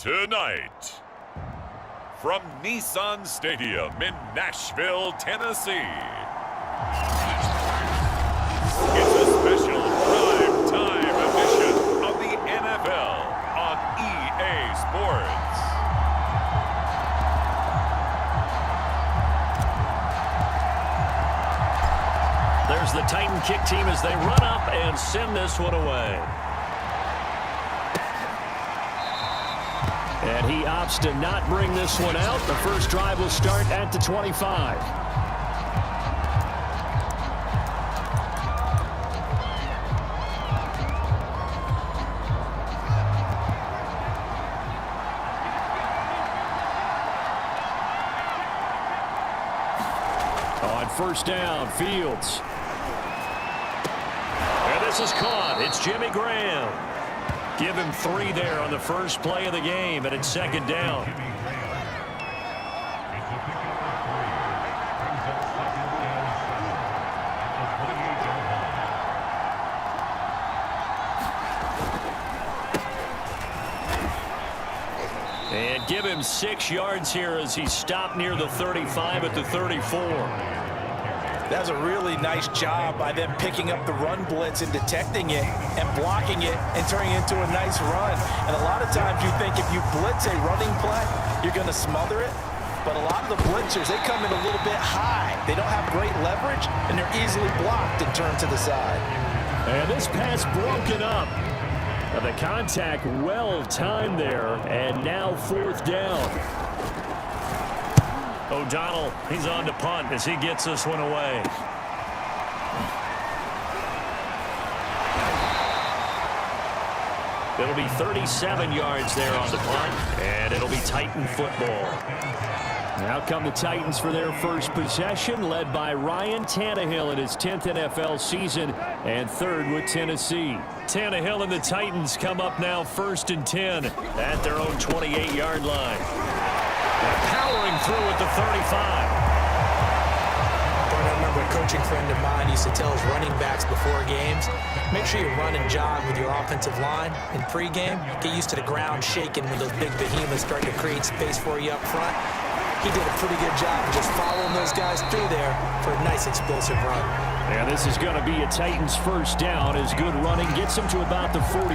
Tonight, from Nissan Stadium in Nashville, Tennessee, it's a special prime time edition of the NFL on EA Sports. There's the Titan kick team as they run up and send this one away. And he opts to not bring this one out. The first drive will start at the 25. On first down, Fields. And this is caught. It's Jimmy Graham. Give him 3 there on the first play of the game, and it's second down. And give him 6 yards here as he stopped near the 35 at the 34. That's a really nice job by them picking up the run blitz and detecting it and blocking it and turning it into a nice run. And a lot of times you think if you blitz a running play, you're going to smother it. But a lot of the blitzers, they come in a little bit high. They don't have great leverage, and they're easily blocked and turned to the side. And this pass broken up. The contact well timed there, and now fourth down. O'Donnell, he's on to punt as he gets this one away. It'll be 37 yards there on the punt, and it'll be Titan football. Now come the Titans for their first possession, led by Ryan Tannehill in his 10th NFL season and 3rd with Tennessee. Tannehill and the Titans come up now 1st and 10 at their own 28-yard line. Powering through at the 35. I remember a coaching friend of mine used to tell his running backs before games, make sure you run and jog with your offensive line in pregame. Get used to the ground shaking when those big behemoths start to create space for you up front. He did a pretty good job of just following those guys through there for a nice explosive run. And this is going to be a Titans first down as good running gets him to about the 44.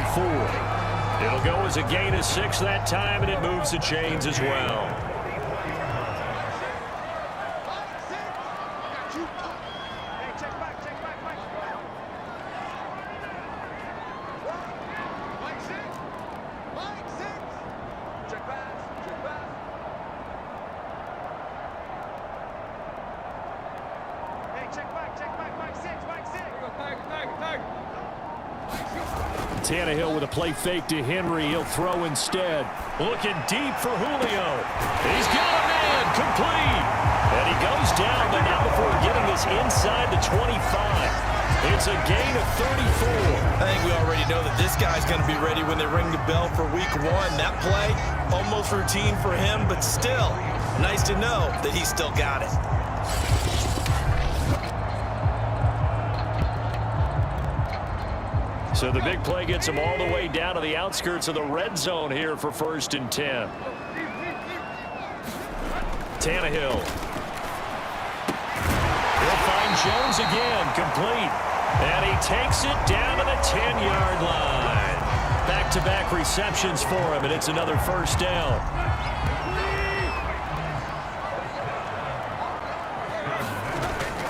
It'll go as a gain of 6 that time, and it moves the chains as well. Tannehill with a play fake to Henry. He'll throw instead. Looking deep for Julio. He's got a man complete. And he goes down, but not before getting this inside the 25. It's a gain of 34. I think we already know that this guy's going to be ready when they ring the bell for week 1. That play, almost routine for him, but still, nice to know that he's still got it. So the big play gets him all the way down to the outskirts of the red zone here for 1st and 10. Tannehill. He'll find Jones again, complete. And he takes it down to the 10-yard line. Back-to-back receptions for him, and it's another first down.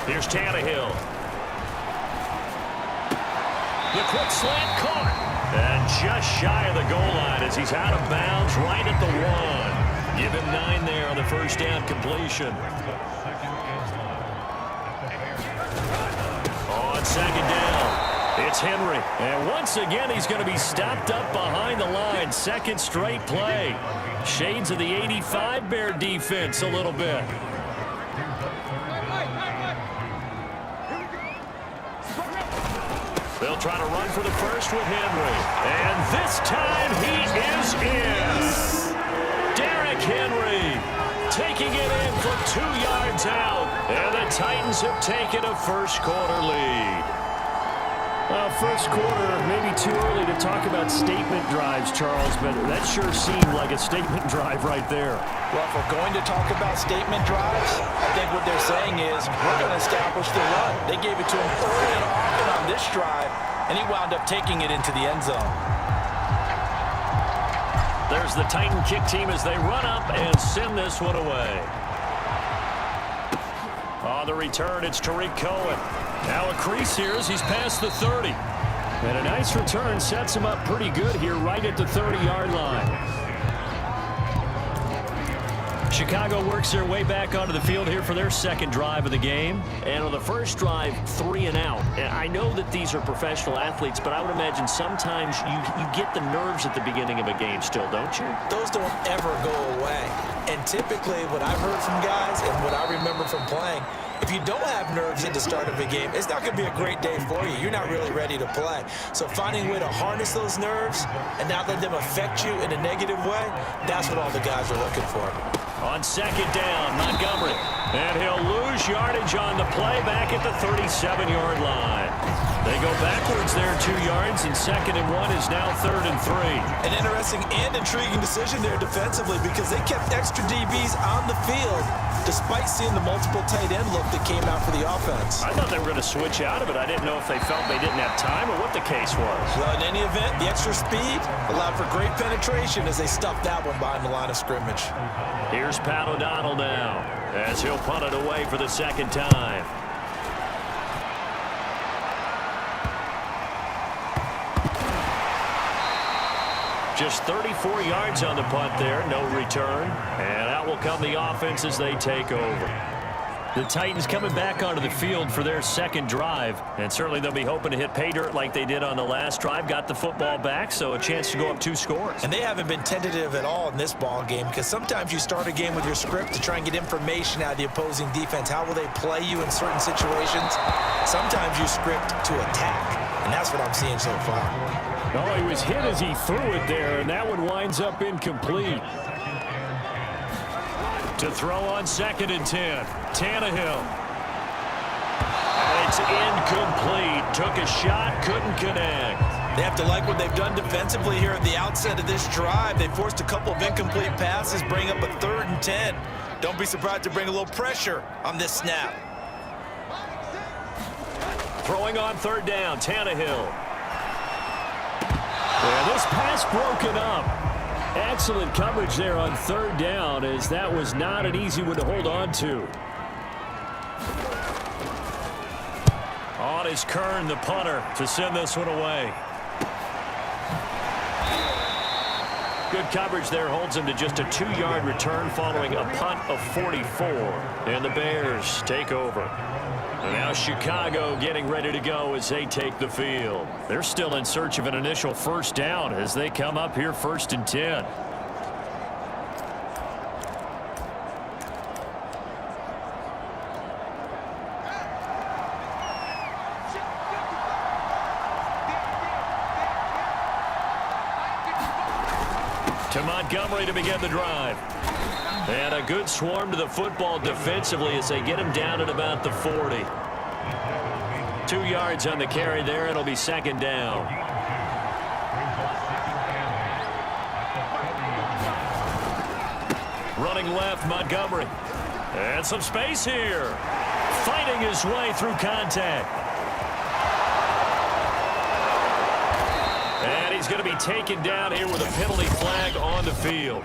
Here's Tannehill. The quick slant caught. And just shy of the goal line as he's out of bounds right at the 1. Give him 9 there on the first down completion. On second down, it's Henry. And once again, he's going to be stopped up behind the line. Second straight play. Shades of the 85 Bear defense a little bit. They'll try to run for the first with Henry. And this time he is in. Derrick Henry taking it in from 2 yards out. And the Titans have taken a first quarter lead. Well, first quarter, maybe too early to talk about statement drives, Charles, but that sure seemed like a statement drive right there. Well, if we're going to talk about statement drives, I think what they're saying is we're going to establish the run. They gave it to him early and often on this drive, and he wound up taking it into the end zone. There's the Titan kick team as they run up and send this one away. On the return, it's Tariq Cohen. Now a crease here as he's past the 30. And a nice return sets him up pretty good here right at the 30-yard line. Chicago works their way back onto the field here for their second drive of the game. And on the first drive, 3 and out. And I know that these are professional athletes, but I would imagine sometimes you get the nerves at the beginning of a game still, don't you? Those don't ever go away. And typically what I've heard from guys and what I remember from playing, if you don't have nerves at the start of a game, it's not going to be a great day for you. You're not really ready to play. So finding a way to harness those nerves and not let them affect you in a negative way, that's what all the guys are looking for. On second down, Montgomery. And he'll lose yardage on the play back at the 37-yard line. They go backwards there 2 yards, and 2nd and 1 is now 3rd and 3. An interesting and intriguing decision there defensively because they kept extra DBs on the field despite seeing the multiple tight end look that came out for the offense. I thought they were going to switch out of it. I didn't know if they felt they didn't have time or what the case was. Well, in any event, the extra speed allowed for great penetration as they stuffed that one behind the line of scrimmage. Here's Pat O'Donnell now as he'll punt it away for the second time. Just 34 yards on the punt there, no return. And out will come the offense as they take over. The Titans coming back onto the field for their second drive. And certainly they'll be hoping to hit pay dirt like they did on the last drive. Got the football back, so a chance to go up 2 scores. And they haven't been tentative at all in this ball game because sometimes you start a game with your script to try and get information out of the opposing defense. How will they play you in certain situations? Sometimes you script to attack, and that's what I'm seeing so far. Oh, he was hit as he threw it there, and that one winds up incomplete. To throw on 2nd and 10, Tannehill. And it's incomplete. Took a shot, couldn't connect. They have to like what they've done defensively here at the outset of this drive. They forced a couple of incomplete passes, bring up a 3rd and 10. Don't be surprised to bring a little pressure on this snap. Throwing on 3rd down, Tannehill. And this pass broken up. Excellent coverage there on 3rd down, as that was not an easy one to hold on to. On is Kern, the punter, to send this one away. Good coverage there holds him to just a 2-yard return following a punt of 44. And the Bears take over. And now Chicago getting ready to go as they take the field. They're still in search of an initial first down as they come up here 1st and 10. To Montgomery to begin the drive. And a good swarm to the football defensively as they get him down at about the 40. 2 yards on the carry there. It'll be 2nd down. Running left, Montgomery. And some space here. Fighting his way through contact. And he's going to be taken down here with a penalty flag on the field.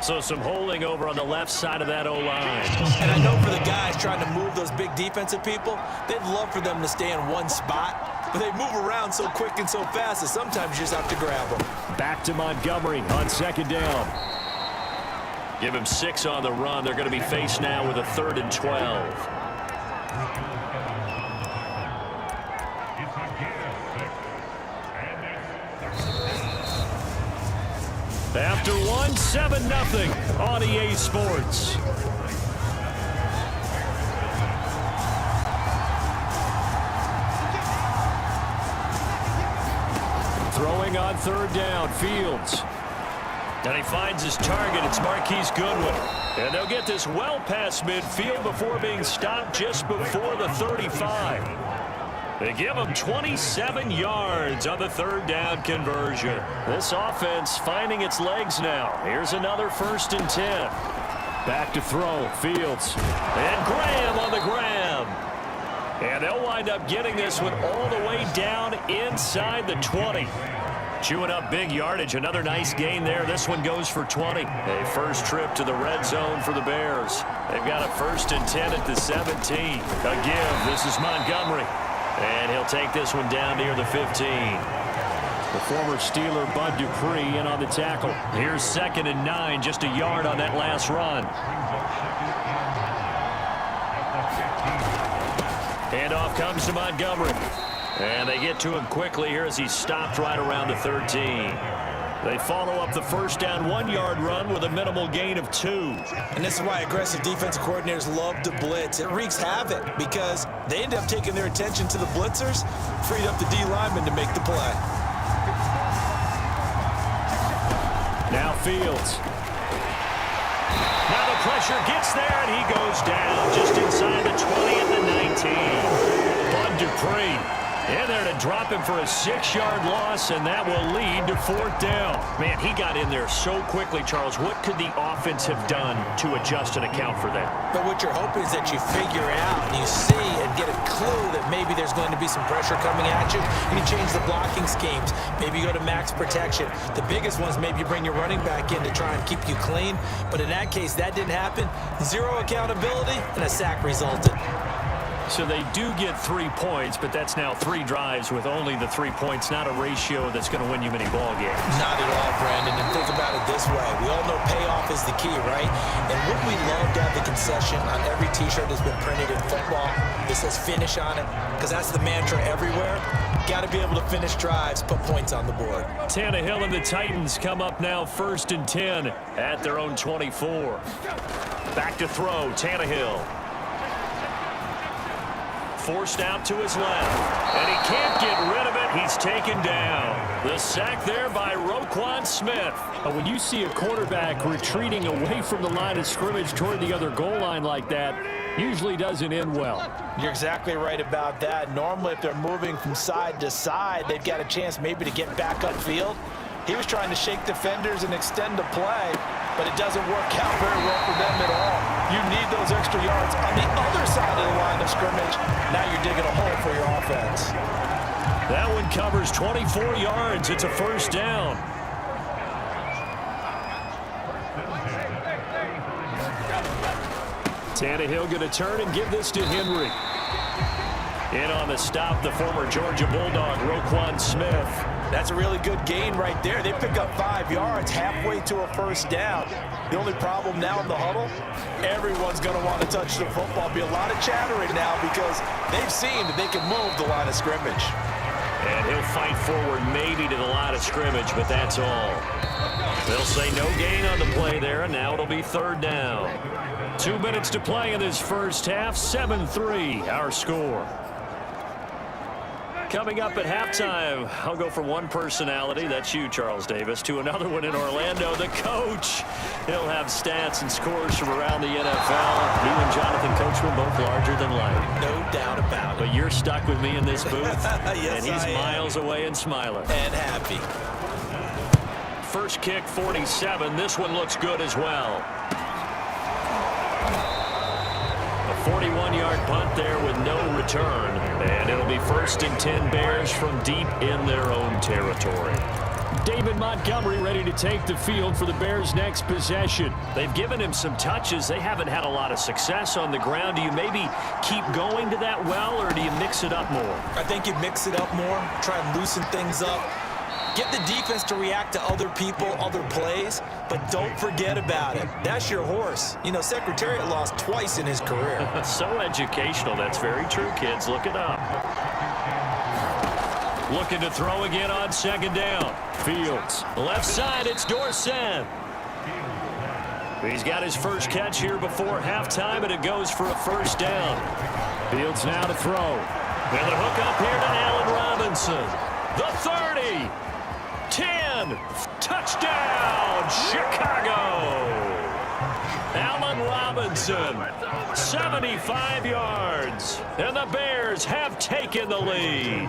So some holding over on the left side of that O-line. And I know for the guys trying to move those big defensive people, they'd love for them to stay in one spot, but they move around so quick and so fast that sometimes you just have to grab them. Back to Montgomery on 2nd down. Give him 6 on the run. They're going to be faced now with a 3rd and 12. After 1, 7-0 on EA Sports. Throwing on 3rd down, Fields. And he finds his target. It's Marquise Goodwin. And they'll get this well past midfield before being stopped just before the 35. They give them 27 yards on the third down conversion. This offense finding its legs now. Here's another 1st and 10. Back to throw, Fields. And Graham on the grab. And they'll wind up getting this one all the way down inside the 20. Chewing up big yardage. Another nice gain there. This one goes for 20. A first trip to the red zone for the Bears. They've got a 1st and 10 at the 17. A give. This is Montgomery. And he'll take this one down near the 15. The former Steeler Bud Dupree in on the tackle. Here's 2nd and 9. Just a yard on that last run. Handoff comes to Montgomery. And they get to him quickly here as he stopped right around the 13. They follow up the first down 1-yard run with a minimal gain of 2. And this is why aggressive defensive coordinators love to blitz. It wreaks havoc because they end up taking their attention to the blitzers, freed up the D lineman to make the play. Now Fields. Now the pressure gets there, and he goes down just inside the 20 at the 19. Bud Dupree in there to drop him for a 6-yard loss, and that will lead to 4th down. Man, he got in there so quickly, Charles. What could the offense have done to adjust and account for that? But what you're hoping is that you figure out and you see and get a clue that maybe there's going to be some pressure coming at you. You change the blocking schemes. Maybe you go to max protection. The biggest ones, maybe you bring your running back in to try and keep you clean. But in that case, that didn't happen. 0 accountability, and a sack resulted. So they do get 3 points, but that's now 3 drives with only the 3 points, not a ratio that's going to win you many ball games. Not at all, Brandon. And think about it this way. We all know payoff is the key, right? And wouldn't we love to have the concession on every T-shirt that's been printed in football that says finish on it? Because that's the mantra everywhere. Got to be able to finish drives, put points on the board. Tannehill and the Titans come up now 1st and 10 at their own 24. Back to throw, Tannehill. Forced out to his left, and he can't get rid of it. He's taken down. The sack there by Roquan Smith. When you see a quarterback retreating away from the line of scrimmage toward the other goal line like that, usually doesn't end well. You're exactly right about that. Normally, if they're moving from side to side, they've got a chance maybe to get back upfield. He was trying to shake defenders and extend the play, but it doesn't work out very well for them at all. You need those extra yards on the other side of the line of scrimmage. Now you're digging a hole for your offense. That one covers 24 yards. It's a 1st down. Tannehill going to turn and give this to Henry. In on the stop, the former Georgia Bulldog, Roquan Smith. That's a really good gain right there. They pick up 5 yards halfway to a 1st down. The only problem now in the huddle, everyone's going to want to touch the football. Be a lot of chattering now because they've seen that they can move the line of scrimmage. And he'll fight forward maybe to the line of scrimmage, but that's all. They'll say no gain on the play there, and now it'll be 3rd down. 2 minutes to play in this first half, 7-3 our score. Coming up at halftime, I'll go from one personality, that's you, Charles Davis, to another one in Orlando, the coach. He'll have stats and scores from around the NFL. You and Jonathan Coachman both larger than life. No doubt about it. But you're stuck with me in this booth, yes, and he's miles away and smiling. And happy. First kick, 47. This one looks good as well. A 41-yard punt there with no return. And it'll be 1st and 10 Bears from deep in their own territory. David Montgomery ready to take the field for the Bears' next possession. They've given him some touches. They haven't had a lot of success on the ground. Do you maybe keep going to that well, or do you mix it up more? I think you mix it up more, try and loosen things up. Get the defense to react to other people, other plays, but don't forget about it. That's your horse. You know, Secretariat lost twice in his career. So educational. That's very true, kids. Look it up. Looking to throw again on 2nd down. Fields. Left side, it's Dorsett. He's got his first catch here before halftime, and it goes for a 1st down. Fields now to throw. And the hook up here to Allen Robinson. The 30. 10. Touchdown, Chicago. Allen Robinson, 75 yards, and the Bears have taken the lead.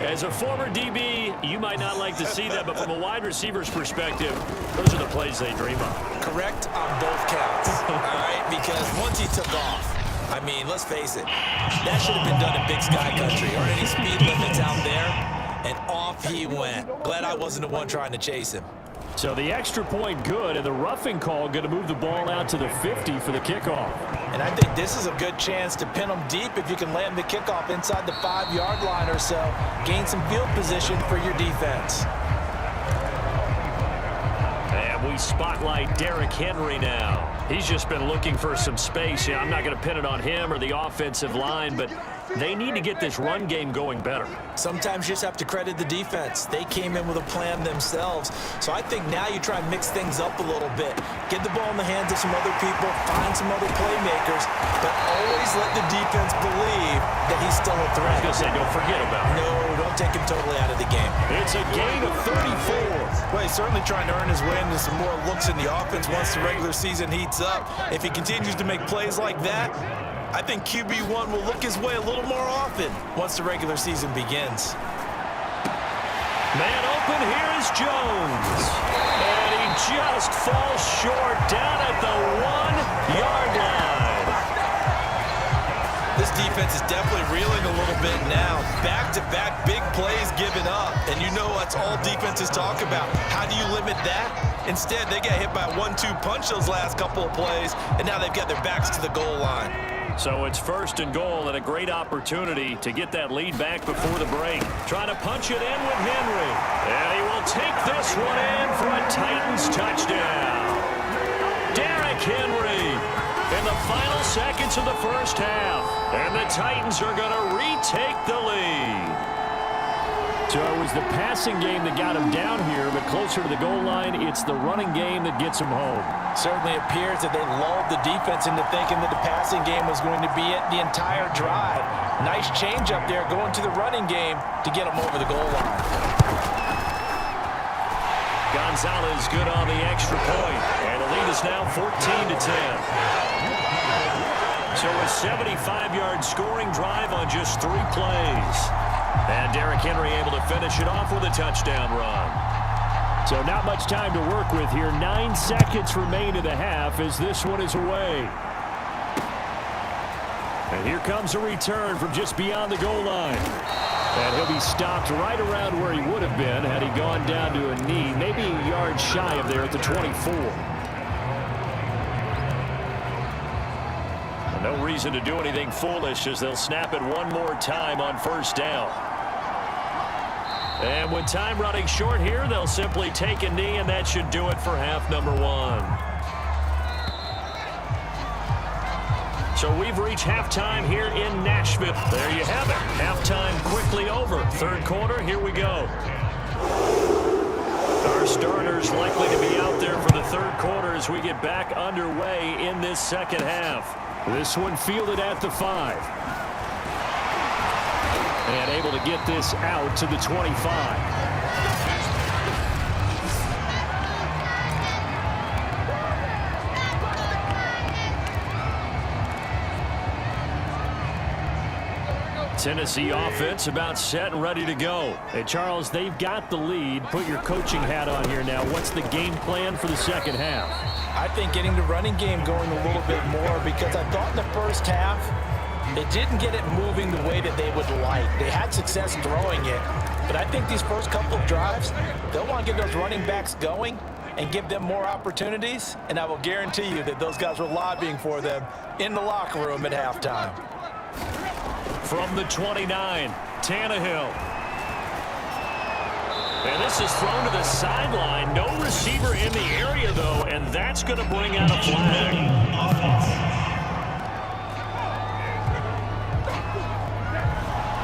As a former DB, you might not like to see that, but from a wide receiver's perspective, those are the plays they dream of. Correct on both counts, all right? Because once he took off, I mean, let's face it, that should have been done in Big Sky Country. Aren't any speed limits out there? And off he went. Glad I wasn't the one trying to chase him. So the extra point good, and the roughing call going to move the ball out to the 50 for the kickoff. And I think this is a good chance to pin them deep if you can land the kickoff inside the 5-yard line or so. Gain some field position for your defense. And we spotlight Derrick Henry now. He's just been looking for some space. Yeah, I'm not going to pin it on him or the offensive line, but they need to get this run game going better. Sometimes you just have to credit the defense. They came in with a plan themselves. So I think now you try and mix things up a little bit. Get the ball in the hands of some other people, find some other playmakers, but always let the defense believe that he's still a threat. I was going to say, don't forget about it. No, don't take him totally out of the game. It's a gain of 34. Well, he's certainly trying to earn his way into some more looks in the offense once the regular season heats up. If he continues to make plays like that, I think QB1 will look his way a little more often once the regular season begins. Man open, here is Jones. And he just falls short down at the 1-yard line. This defense is definitely reeling a little bit now. Back-to-back big plays given up. And you know that's all defenses talk about. How do you limit that? Instead, they got hit by a 1-2 punch those last couple of plays, and now they've got their backs to the goal line. So it's 1st and goal and a great opportunity to get that lead back before the break. Trying to punch it in with Henry. And he will take this one in for a Titans touchdown. Derrick Henry in the final seconds of the first half. And the Titans are going to retake the lead. So it was the passing game that got him down here, but closer to the goal line, it's the running game that gets him home. Certainly appears that they lulled the defense into thinking that the passing game was going to be it the entire drive. Nice change up there going to the running game to get him over the goal line. Gonzalez good on the extra point, and the lead is now 14-10. So a 75-yard scoring drive on just 3 plays. And Derrick Henry able to finish it off with a touchdown run. So not much time to work with here. 9 seconds remain in the half as this one is away. And here comes a return from just beyond the goal line. And he'll be stopped right around where he would have been had he gone down to a knee, maybe a yard shy of there at the 24. And no reason to do anything foolish as they'll snap it one more time on 1st down. And with time running short here, they'll simply take a knee, and that should do it for half number 1. So we've reached halftime here in Nashville. There you have it. Halftime quickly over. 3rd quarter, here we go. Our starters likely to be out there for the 3rd quarter as we get back underway in this 2nd half. This one fielded at the 5. And able to get this out to the 25. Tennessee offense about set and ready to go. Hey, Charles, they've got the lead. Put your coaching hat on here now. What's the game plan for the 2nd half? I think getting the running game going a little bit more, because I thought in the first half, they didn't get it moving the way that they would like. They had success throwing it, but I think these first couple of drives, they'll want to get those running backs going and give them more opportunities, and I will guarantee you that those guys were lobbying for them in the locker room at halftime. From the 29, Tannehill. And this is thrown to the sideline. No receiver in the area, though, and that's going to bring out a flag.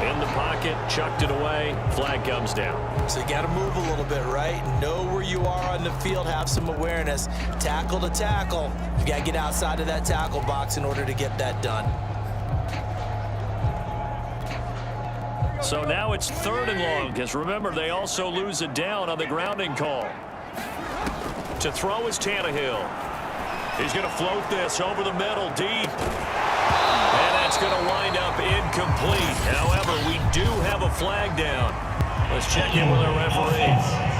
In the pocket, chucked it away, flag comes down. So you got to move a little bit, right? Know where you are on the field, have some awareness. Tackle to tackle. You got to get outside of that tackle box in order to get that done. So now it's 3rd and long, because remember, they also lose it down on the grounding call. To throw is Tannehill. He's going to float this over the middle, deep. And that's going to wind up incomplete. However, we do have a flag down. Let's check in with our referee.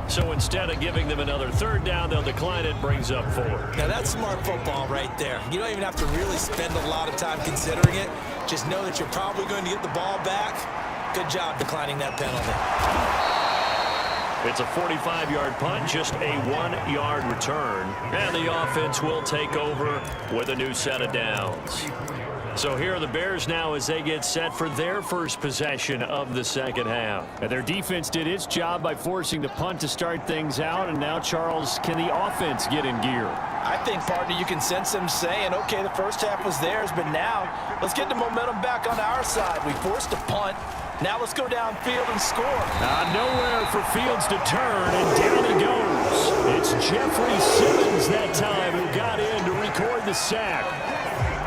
So instead of giving them another third down, they'll decline it, brings up 4. Now that's smart football right there. You don't even have to really spend a lot of time considering it. Just know that you're probably going to get the ball back. Good job declining that penalty. It's a 45-yard punt, just a 1-yard return. And the offense will take over with a new set of downs. So here are the Bears now as they get set for their first possession of the second half. And their defense did its job by forcing the punt to start things out. And now, Charles, can the offense get in gear? I think, partner, you can sense them saying, okay, the first half was theirs, but now let's get the momentum back on our side. We forced a punt. Now let's go downfield and score. Nowhere for Fields to turn, and down he goes. It's Jeffrey Simmons that time who got in to record the sack.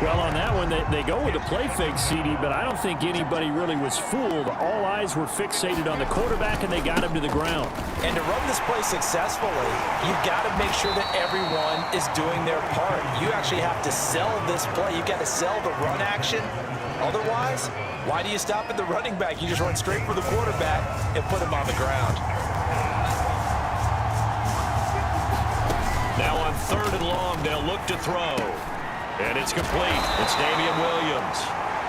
Well, on that one, they go with a play fake, CD, but I don't think anybody really was fooled. All eyes were fixated on the quarterback, and they got him to the ground. And to run this play successfully, you've got to make sure that everyone is doing their part. You actually have to sell this play. You've got to sell the run action. Otherwise, why do you stop at the running back? You just run straight for the quarterback and put him on the ground. Now on 3rd and long, they'll look to throw. And it's complete. It's Damian Williams.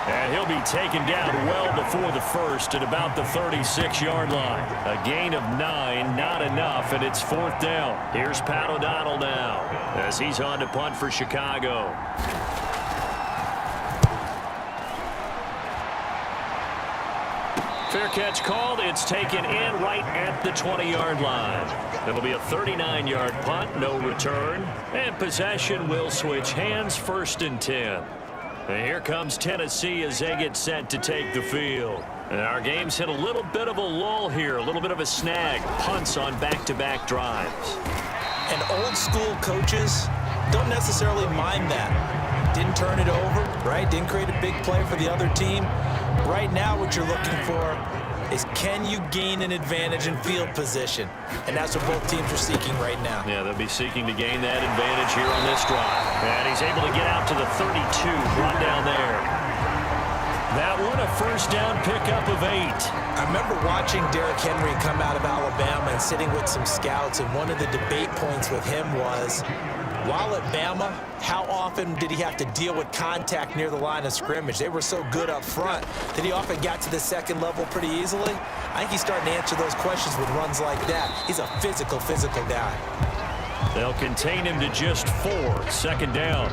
And he'll be taken down well before the first at about the 36-yard line. A gain of 9, not enough, and it's 4th down. Here's Pat O'Donnell now as he's on to punt for Chicago. Fair catch called. It's taken in right at the 20-yard line. It'll be a 39-yard punt, no return. And possession will switch hands, 1st and 10. And here comes Tennessee as they get set to take the field. And our game's hit a little bit of a lull here, a little bit of a snag. Punts on back-to-back drives. And old school coaches don't necessarily mind that. Didn't turn it over, right? Didn't create a big play for the other team. Right now what you're looking for is, can you gain an advantage in field position? And that's what both teams are seeking right now. Yeah, they'll be seeking to gain that advantage here on this drive. And he's able to get out to the 32, brought down there. That one, a first down pickup of 8. I remember watching Derrick Henry come out of Alabama and sitting with some scouts, and one of the debate points with him was, while at Bama, how often did he have to deal with contact near the line of scrimmage? They were so good up front that he often got to the second level pretty easily. I think he's starting to answer those questions with runs like that. He's a physical guy. They'll contain him to just 4, 2nd down.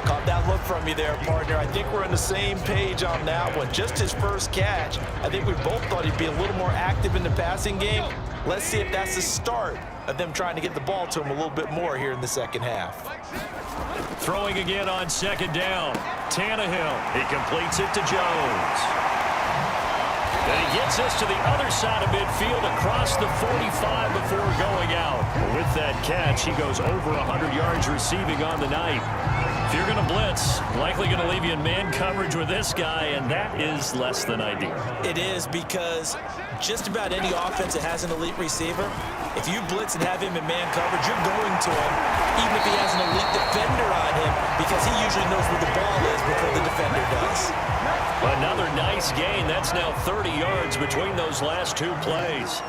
Caught that look from you there, partner. I think we're on the same page on that one. Just his first catch. I think we both thought he'd be a little more active in the passing game. Let's see if that's the start of them trying to get the ball to him a little bit more here in the second half. Throwing again on 2nd down. Tannehill. He completes it to Jones. And he gets us to the other side of midfield across the 45 before going out. With that catch, he goes over 100 yards receiving on the night. If you're going to blitz, likely going to leave you in man coverage with this guy, and that is less than ideal. It is, because just about any offense that has an elite receiver, if you blitz and have him in man coverage, you're going to him, even if he has an elite defender on him, because he usually knows where the ball is before the defender does. Another nice gain. That's now 30 yards between those last 2 plays.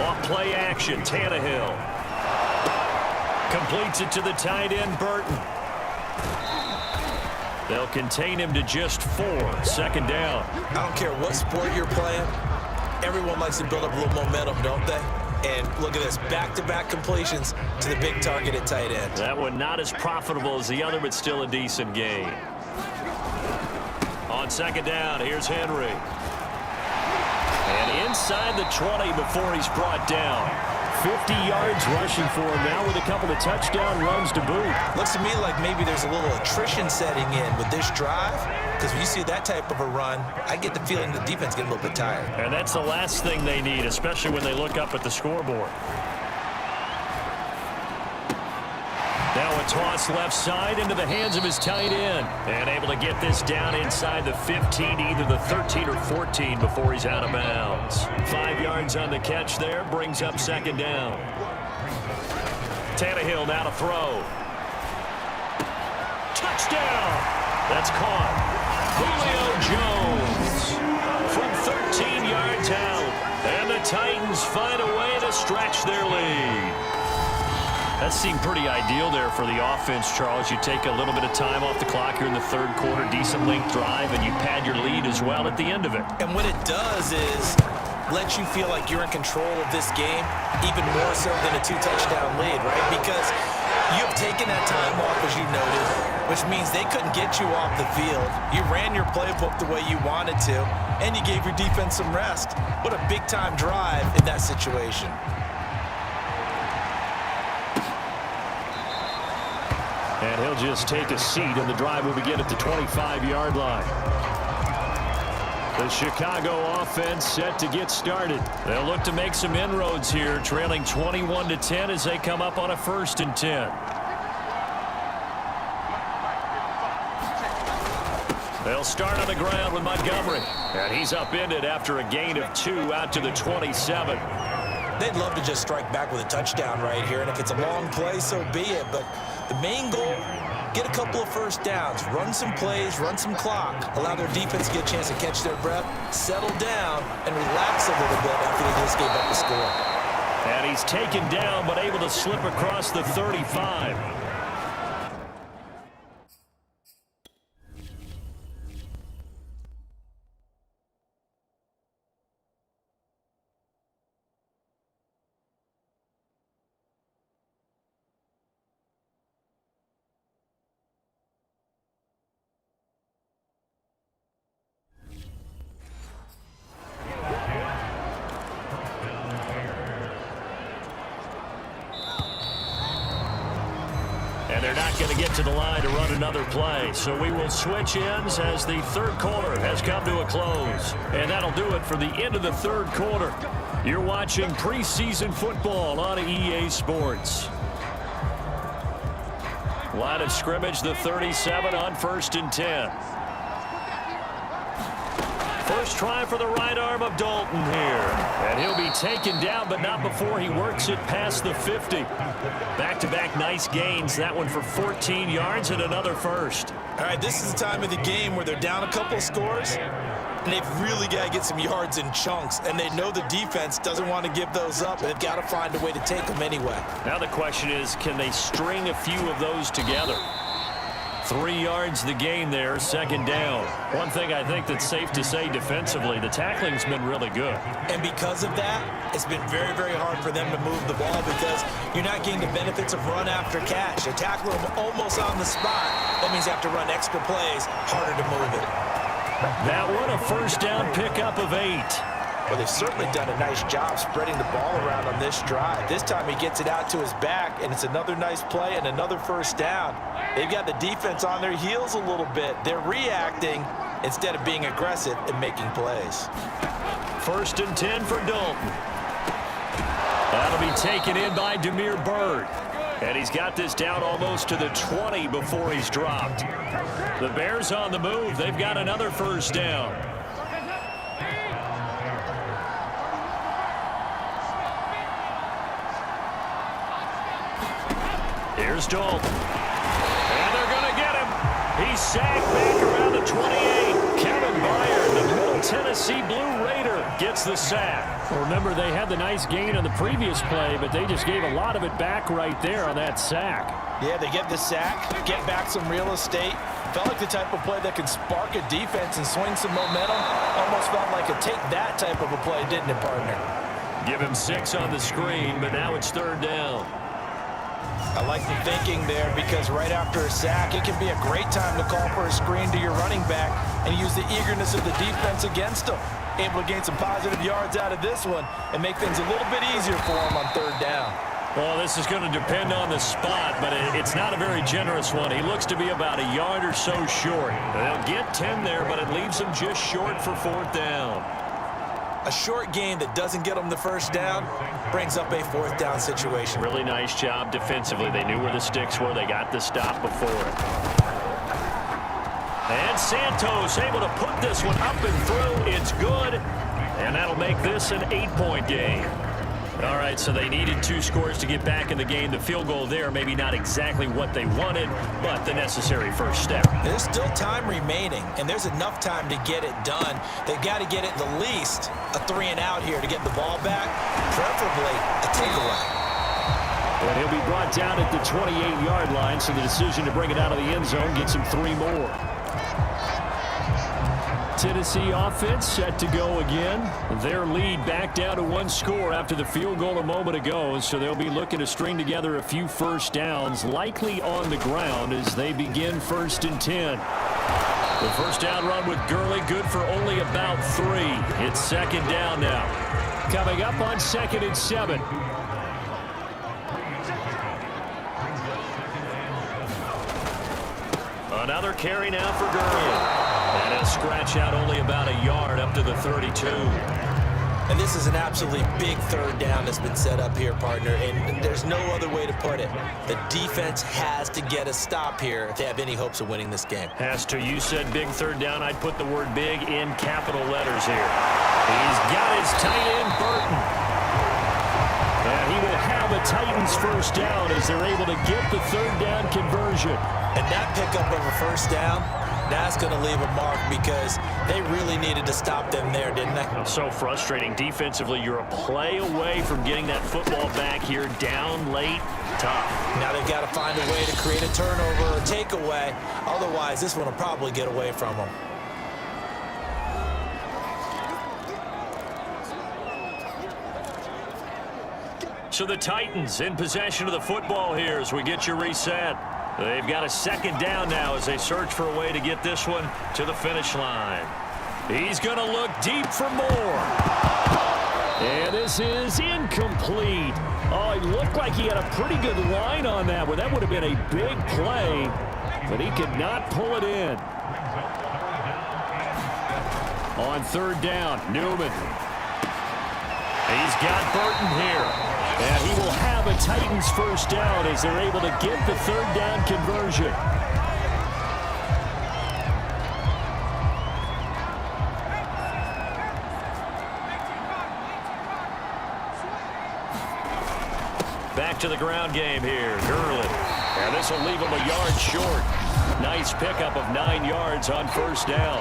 Off play action, Tannehill. Completes it to the tight end, Burton. They'll contain him to just 4, 2nd down. I don't care what sport you're playing. Everyone likes to build up a little momentum, don't they? And look at this, back-to-back completions to the big target at tight end. That one not as profitable as the other, but still a decent gain. On 2nd down, here's Henry. And inside the 20 before he's brought down. 50 yards rushing for him now with a couple of touchdown runs to boot. Looks to me like maybe there's a little attrition setting in with this drive, because when you see that type of a run, I get the feeling the defense getting a little bit tired. And that's the last thing they need, especially when they look up at the scoreboard. Now A toss left side into the hands of his tight end. And able to get this down inside the 15, either the 13 or 14 before he's out of bounds. 5 yards on the catch there, brings up second down. Tannehill now to throw. Touchdown! That's caught. Julio Jones from 13 yards out. And the Titans find a way to stretch their lead. That seemed pretty ideal there for the offense, Charles. You take a little bit of time off the clock here in the third quarter, decent length drive, and you pad your lead as well at the end of it. And what it does is let you feel like you're in control of this game, even more so than a 2-touchdown lead, right? Because you've taken that time off, as you noted, which means they couldn't get you off the field. You ran your playbook the way you wanted to, and you gave your defense some rest. What a big-time drive in that situation. And he'll just take a seat, and the drive will begin at the 25-yard line. The Chicago offense set to get started. They'll look to make some inroads here, trailing 21-10 as they come up on a 1st and 10. They'll start on the ground with Montgomery. And he's upended after a gain of 2 out to the 27. They'd love to just strike back with a touchdown right here, and if it's a long play, so be it. But the main goal, get a couple of first downs, run some plays, run some clock, allow their defense to get a chance to catch their breath, settle down, and relax a little bit after they just gave up the score. And he's taken down, but able to slip across the 35. And they're not going to get to the line to run another play. So we will switch ends as the third quarter has come to a close. And that'll do it for the end of the third quarter. You're watching preseason football on EA Sports. Line of scrimmage, the 37 on 1st and 10. First try for the right arm of Dalton here. And he'll be taken down, but not before he works it past the 50. Back-to-back nice gains. That one for 14 yards and another first. All right, this is the time of the game where they're down a couple of scores, and they've really got to get some yards in chunks, and they know the defense doesn't want to give those up, and they've got to find a way to take them anyway. Now the question is, can they string a few of those together? 3 yards the gain there, second down. One thing I think that's safe to say defensively, the tackling's been really good. And because of that, it's been very, very hard for them to move the ball because you're not getting the benefits of run after catch. They tackle them almost on the spot. That means you have to run extra plays, harder to move it. That one, a first down pickup of 8. Well, they've certainly done a nice job spreading the ball around on this drive. This time he gets it out to his back, and it's another nice play and another first down. They've got the defense on their heels a little bit. They're reacting instead of being aggressive and making plays. 1st and 10 for Dalton. That'll be taken in by Damiere Byrd. And he's got this down almost to the 20 before he's dropped. The Bears on the move. They've got another first down. Here's Dalton. And they're going to get him. He's sacked back around the 28. Kevin Byard, the Middle Tennessee Blue Raider, gets the sack. Well, remember, they had the nice gain on the previous play, but they just gave a lot of it back right there on that sack. Yeah, they get the sack, get back some real estate. Felt like the type of play that could spark a defense and swing some momentum. Almost felt like a take that type of a play, didn't it, partner? Give him 6 on the screen, but now it's third down. I like the thinking there because right after a sack, it can be a great time to call for a screen to your running back and use the eagerness of the defense against them. Able to gain some positive yards out of this one and make things a little bit easier for them on third down. Well, this is going to depend on the spot, but it's not a very generous one. He looks to be about a yard or so short. They'll get 10 there, but it leaves him just short for fourth down. A short game that doesn't get them the first down brings up a fourth down situation. Really nice job defensively. They knew where the sticks were. They got the stop before it. And Santos able to put this one up and through. It's good. And that'll make this an 8-point game. All right, so they needed 2 scores to get back in the game. The field goal there, maybe not exactly what they wanted, but the necessary first step. There's still time remaining, and there's enough time to get it done. They've got to get it the least a 3-and-out here to get the ball back, preferably a takeaway. And he'll be brought down at the 28-yard line, so the decision to bring it out of the end zone gets him 3 more. Tennessee offense set to go again. Their lead back down to 1 score after the field goal a moment ago, so they'll be looking to string together a few first downs, likely on the ground as they begin 1st and 10. The first down run with Gurley, good for only about 3. It's 2nd down now. Coming up on 2nd and 7. Another carry now for Gurley. And he'll scratch out only about a yard up to the 32. And this is an absolutely big 3rd down that's been set up here, partner, and there's no other way to put it. The defense has to get a stop here if they have any hopes of winning this game. Has to. You said big 3rd down. I'd put the word big in capital letters here. He's got his tight end, Burton. And he will have a Titans first down as they're able to get the 3rd down conversion. And that pickup of a first down, that's going to leave a mark because they really needed to stop them there, didn't they? So frustrating. Defensively, you're a play away from getting that football back here down late. Tough. Now they've got to find a way to create a turnover or takeaway. Otherwise, this one will probably get away from them. So the Titans in possession of the football here as we get you reset. They've got a 2nd down now as they search for a way to get this one to the finish line. He's going to look deep for more. And this is incomplete. Oh, it looked like he had a pretty good line on that one. That would have been a big play, but he could not pull it in. On 3rd down, Newman. He's got Burton here. And he will have a Titans first down as they're able to get the 3rd down conversion. Back to the ground game here. Gurley. And this will leave him a yard short. Nice pickup of 9 yards on first down.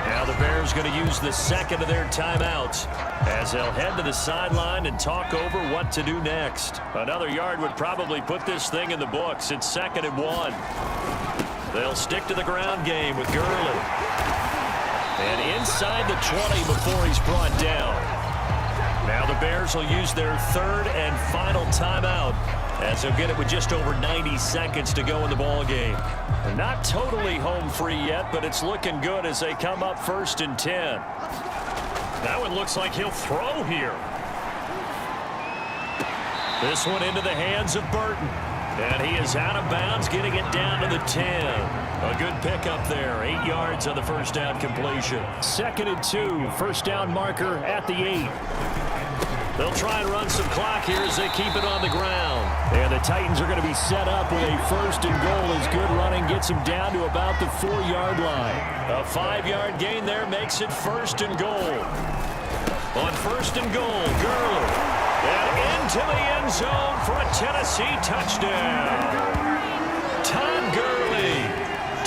Now the Bears going to use the 2nd of their timeouts as they'll head to the sideline and talk over what to do next. Another yard would probably put this thing in the books. It's 2nd and 1. They'll stick to the ground game with Gurley. And inside the 20 before he's brought down. Now the Bears will use their 3rd and final timeout as they'll get it with just over 90 seconds to go in the ball game. They're not totally home free yet, but it's looking good as they come up 1st and 10. That one looks like he'll throw here. This one into the hands of Burton. And he is out of bounds, getting it down to the 10. A good pickup there. 8 yards on the first down completion. 2nd and 2. First down marker at the 8. They'll try and run some clock here as they keep it on the ground. And the Titans are going to be set up with a 1st and goal as good running gets them down to about the 4-yard line. A 5-yard gain there makes it 1st and goal. On 1st and goal, Gurley. And into the end zone for a Tennessee touchdown. Todd Gurley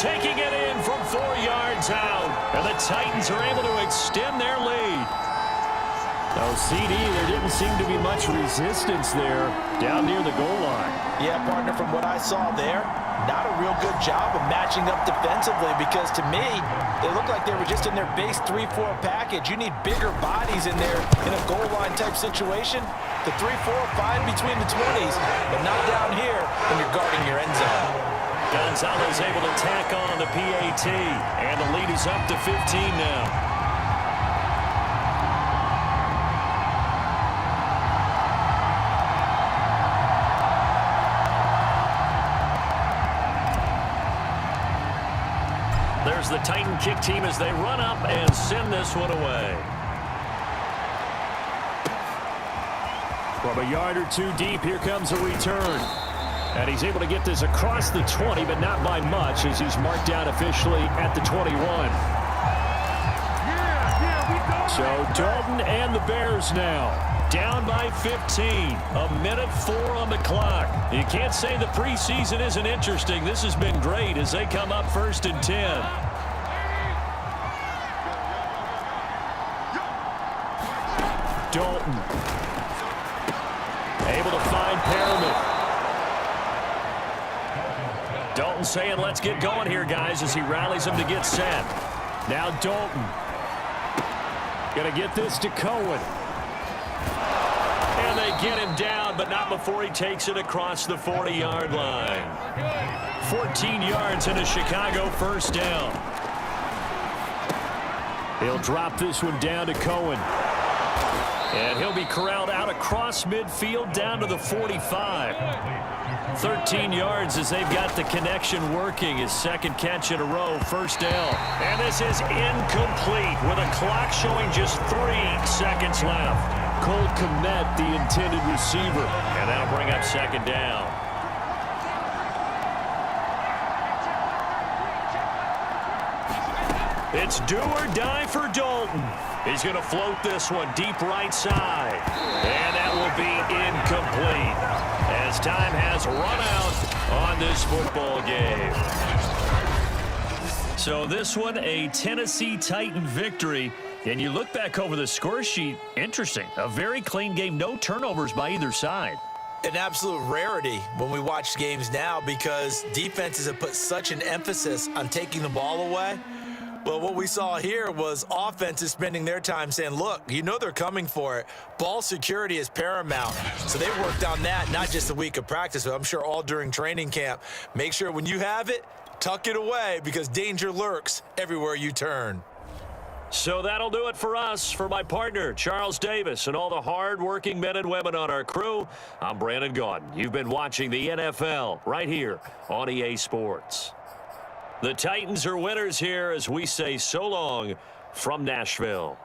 taking it in from 4 yards out. And the Titans are able to extend their lead. Oh, CD, there didn't seem to be much resistance there down near the goal line. Yeah, partner, from what I saw there, not a real good job of matching up defensively because to me, they looked like they were just in their base 3-4 package. You need bigger bodies in there in a goal line type situation. The 3-4, fine between the 20s, but not down here when you're guarding your end zone. Gonzalez able to tack on the PAT, and the lead is up to 15 now. There's the Titan kick team as they run up and send this one away. From a yard or two deep, here comes a return. And he's able to get this across the 20, but not by much, as he's marked down officially at the 21. So Dalton and the Bears now down by 15. A minute 4 on the clock. You can't say the preseason isn't interesting. This has been great as they come up 1st and 10. Dalton able to find Perriman. Dalton saying, let's get going here, guys, as he rallies them to get set. Now Dalton. Going to get this to Cohen. And they get him down, but not before he takes it across the 40-yard line. 14 yards and a Chicago first down. He'll drop this one down to Cohen. And he'll be corralled out across midfield down to the 45. 13 yards as they've got the connection working. His second catch in a row, first down. And this is incomplete with a clock showing just 3 seconds left. Cole Kmet, the intended receiver. And that'll bring up second down. It's do or die for Dalton. He's going to float this one deep right side. And that will be incomplete as time has run out on this football game. So this one, a Tennessee Titan victory. And you look back over the score sheet, interesting. A very clean game, no turnovers by either side. An absolute rarity when we watch games now because defenses have put such an emphasis on taking the ball away. Well, what we saw here was offenses spending their time saying, look, you know they're coming for it. Ball security is paramount. So they worked on that, not just a week of practice, but I'm sure all during training camp. Make sure when you have it, tuck it away because danger lurks everywhere you turn. So that'll do it for us. For my partner, Charles Davis, and all the hard-working men and women on our crew, I'm Brandon Gaudin. You've been watching the NFL right here on EA Sports. The Titans are winners here as we say so long from Nashville.